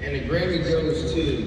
And the Grammy goes to...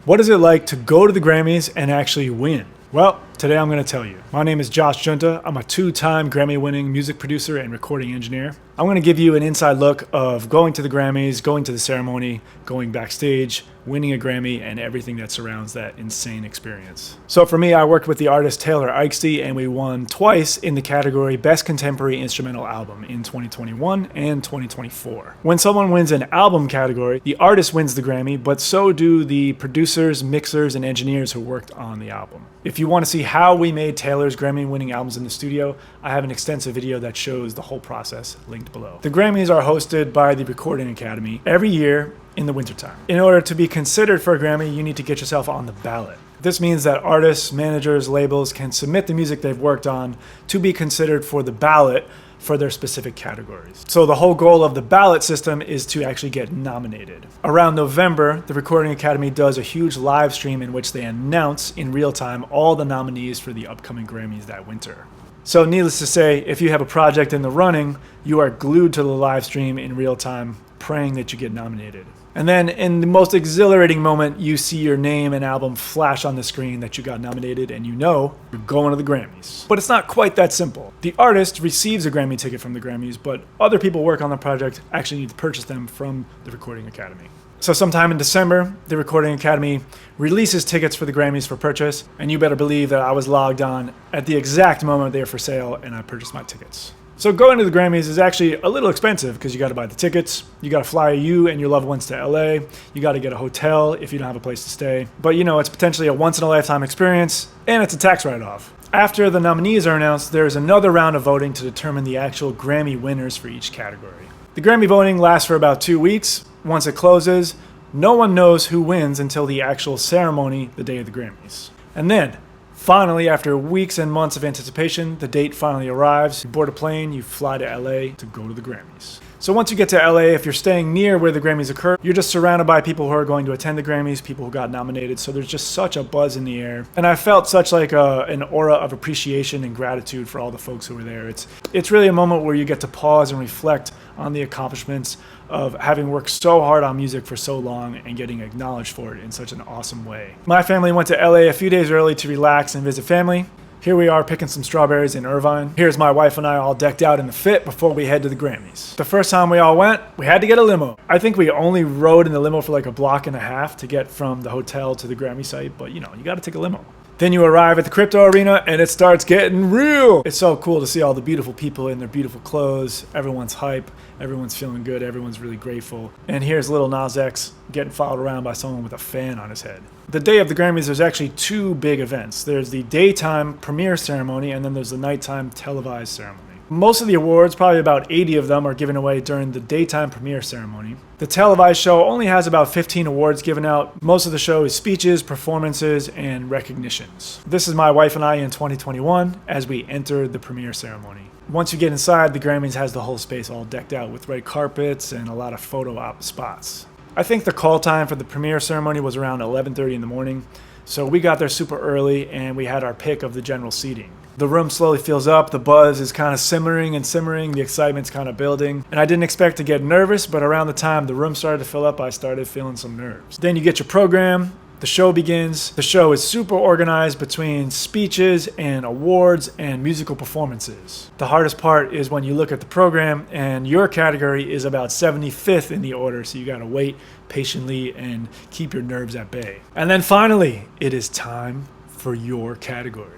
What is it like to go to the Grammys and actually win? Well, today I'm going to tell you. My name is Josh Junta. I'm a two-time Grammy-winning music producer and recording engineer. I'm going to give you an inside look of going to the Grammys, going to the ceremony, going backstage, winning a Grammy, and everything that surrounds that insane experience. So for me, I worked with the artist Taylor Eigsti, and we won twice in the category Best Contemporary Instrumental Album in 2021 and 2024. When someone wins an album category, the artist wins the Grammy, but so do the producers, mixers, and engineers who worked on the album. If you want to see how we made Taylor's Grammy-winning albums in the studio, I have an extensive video that shows the whole process linked below. The Grammys are hosted by the Recording Academy every year in the wintertime. In order to be considered for a Grammy, you need to get yourself on the ballot. This means that artists, managers, labels can submit the music they've worked on to be considered for the ballot for their specific categories. So the whole goal of the ballot system is to actually get nominated. Around November, the Recording Academy does a huge live stream in which they announce in real time all the nominees for the upcoming Grammys that winter. So needless to say, if you have a project in the running, you are glued to the live stream in real time, praying that you get nominated. And then in the most exhilarating moment, you see your name and album flash on the screen that you got nominated, and you know you're going to the Grammys. But it's not quite that simple. The artist receives a Grammy ticket from the Grammys, but other people work on the project actually need to purchase them from the Recording Academy. So sometime in December, the Recording Academy releases tickets for the Grammys for purchase, and you better believe that I was logged on at the exact moment they were for sale, and I purchased my tickets. So going to the Grammys is actually a little expensive because you got to buy the tickets, you got to fly you and your loved ones to LA, you got to get a hotel if you don't have a place to stay. But you know, it's potentially a once-in-a-lifetime experience, and it's a tax write-off. After the nominees are announced, there is another round of voting to determine the actual Grammy winners for each category. The Grammy voting lasts for about 2 weeks. Once it closes, no one knows who wins until the actual ceremony the day of the Grammys. And then, finally, after weeks and months of anticipation, the date finally arrives. You board a plane, you fly to LA to go to the Grammys. So once you get to LA, if you're staying near where the Grammys occur, you're just surrounded by people who are going to attend the Grammys, people who got nominated. So there's just such a buzz in the air. And I felt such like an aura of appreciation and gratitude for all the folks who were there. It's really a moment where you get to pause and reflect on the accomplishments of having worked so hard on music for so long and getting acknowledged for it in such an awesome way. My family went to LA a few days early to relax and visit family. Here we are picking some strawberries in Irvine. Here's my wife and I all decked out in the fit before we head to the Grammys. The first time we all went, we had to get a limo. I think we only rode in the limo for like a block and a half to get from the hotel to the Grammy site, but you know, you gotta take a limo. Then you arrive at the crypto arena and it starts getting real. It's so cool to see all the beautiful people in their beautiful clothes. Everyone's hype, everyone's feeling good, everyone's really grateful. And here's little Nas X getting followed around by someone with a fan on his head. The day of the Grammys, there's actually two big events. There's the daytime premiere ceremony and then there's the nighttime televised ceremony. Most of the awards, probably about 80 of them, are given away during the daytime premiere ceremony. The televised show only has about 15 awards given out. Most of the show is speeches, performances, and recognitions. This is my wife and I in 2021 as we enter the premiere ceremony. Once you get inside, the Grammys has the whole space all decked out with red carpets and a lot of photo op spots. I think the call time for the premiere ceremony was around 11:30 in the morning, so we got there super early and we had our pick of the general seating. The room slowly fills up, the buzz is kind of simmering and simmering, the excitement's kind of building. And I didn't expect to get nervous, but around the time the room started to fill up, I started feeling some nerves. Then you get your program, the show begins. The show is super organized between speeches and awards and musical performances. The hardest part is when you look at the program and your category is about 75th in the order, so you gotta wait patiently and keep your nerves at bay. And then finally, it is time for your category.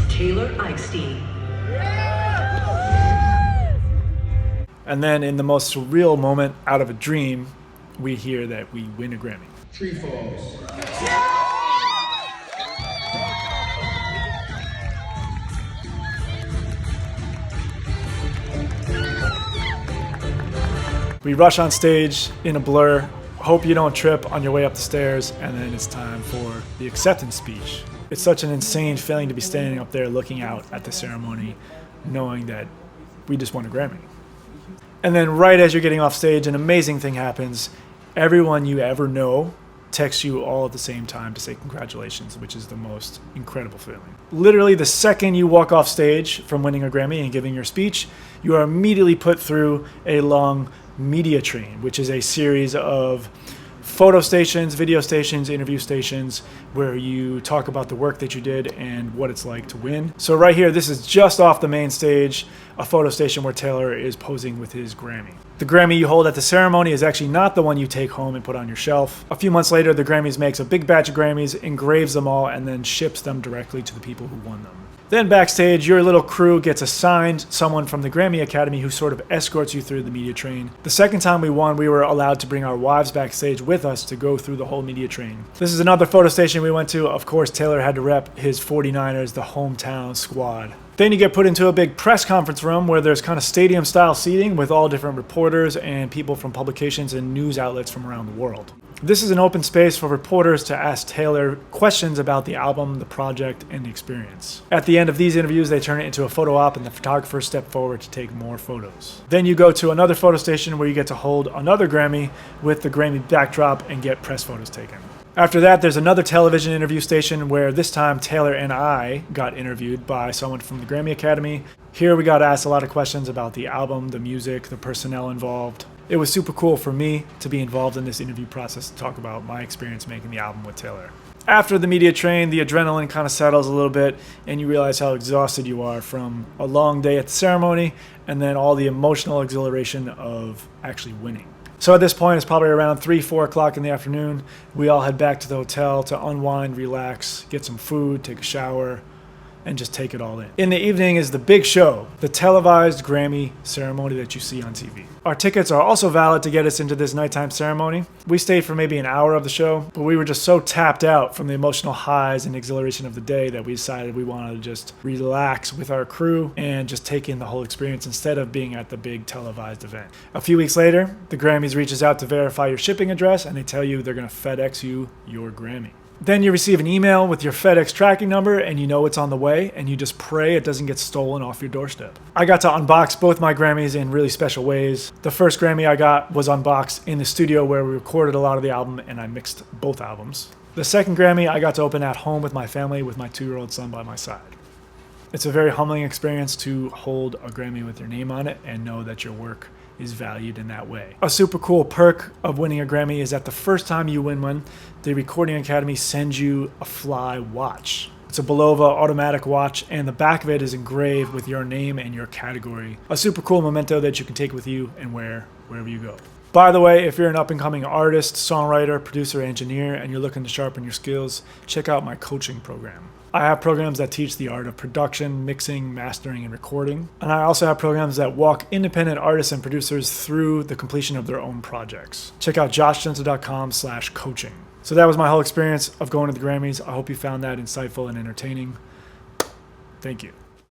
Taylor Eigsti. And then in the most surreal moment out of a dream, we hear that we win a Grammy. Tree falls. We rush on stage in a blur, hope you don't trip on your way up the stairs, and then it's time for the acceptance speech. It's such an insane feeling to be standing up there looking out at the ceremony, knowing that we just won a Grammy. And then right as you're getting off stage, an amazing thing happens. Everyone you ever know texts you all at the same time to say congratulations, which is the most incredible feeling. Literally the second you walk off stage from winning a Grammy and giving your speech, you are immediately put through a long Media Train, which is a series of photo stations, video stations, interview stations, where you talk about the work that you did and what it's like to win. So right here, this is just off the main stage, a photo station where Taylor is posing with his Grammy. The Grammy you hold at the ceremony is actually not the one you take home and put on your shelf. A few months later, the Grammys makes a big batch of Grammys, engraves them all, and then ships them directly to the people who won them. Then backstage, your little crew gets assigned someone from the Grammy Academy who sort of escorts you through the media train. The second time we won, we were allowed to bring our wives backstage with us to go through the whole media train. This is another photo station we went to. Of course, Taylor had to rep his 49ers, the hometown squad. Then you get put into a big press conference room where there's kind of stadium-style seating with all different reporters and people from publications and news outlets from around the world. This is an open space for reporters to ask Taylor questions about the album, the project, and the experience. At the end of these interviews, they turn it into a photo op and the photographers step forward to take more photos. Then you go to another photo station where you get to hold another Grammy with the Grammy backdrop and get press photos taken. After that, there's another television interview station where this time Taylor and I got interviewed by someone from the Grammy Academy. Here we got asked a lot of questions about the album, the music, the personnel involved. It was super cool for me to be involved in this interview process to talk about my experience making the album with Taylor. After the media train, the adrenaline kind of settles a little bit and you realize how exhausted you are from a long day at the ceremony and then all the emotional exhilaration of actually winning. So at this point, it's probably around 3-4 o'clock in the afternoon. We all head back to the hotel to unwind, relax, get some food, take a shower, and just take it all in. In the evening is the big show, the televised Grammy ceremony that you see on TV. Our tickets are also valid to get us into this nighttime ceremony. We stayed for maybe an hour of the show, but we were just so tapped out from the emotional highs and exhilaration of the day that we decided we wanted to just relax with our crew and just take in the whole experience instead of being at the big televised event. A few weeks later, the Grammys reaches out to verify your shipping address and they tell you they're gonna FedEx you your Grammy. Then you receive an email with your FedEx tracking number and you know it's on the way and you just pray it doesn't get stolen off your doorstep. I got to unbox both my Grammys in really special ways. The first Grammy I got was unboxed in the studio where we recorded a lot of the album and I mixed both albums. The second Grammy I got to open at home with my family with my 2-year-old son by my side. It's a very humbling experience to hold a Grammy with your name on it and know that your work is valued in that way. A super cool perk of winning a Grammy is that the first time you win one, the Recording Academy sends you a Fly watch. It's a Bulova automatic watch and the back of it is engraved with your name and your category. A super cool memento that you can take with you and wear wherever you go. By the way, if you're an up-and-coming artist, songwriter, producer, engineer, and you're looking to sharpen your skills, check out my coaching program. I have programs that teach the art of production, mixing, mastering, and recording. And I also have programs that walk independent artists and producers through the completion of their own projects. Check out joshjunta.com/coaching. So that was my whole experience of going to the Grammys. I hope you found that insightful and entertaining. Thank you.